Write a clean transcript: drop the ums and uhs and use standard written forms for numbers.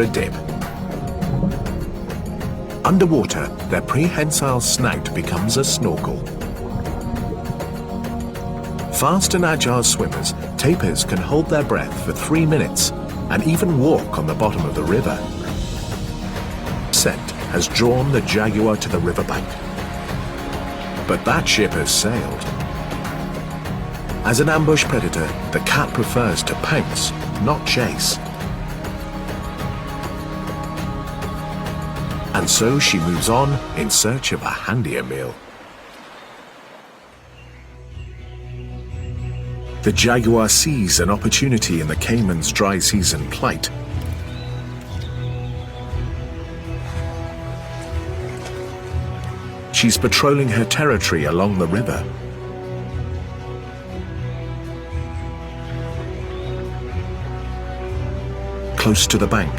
a dip. Underwater, their prehensile snout becomes a snorkel. Fast and agile swimmers, tapirs can hold their breath for 3 minutes and even walk on the bottom of the river. Scent has drawn the jaguar to the riverbank. But that ship has sailed. As an ambush predator, the cat prefers to pounce, not chase. And so she moves on in search of a handier meal. The jaguar sees an opportunity in the caiman's dry season plight. She's patrolling her territory along the river. Close to the bank,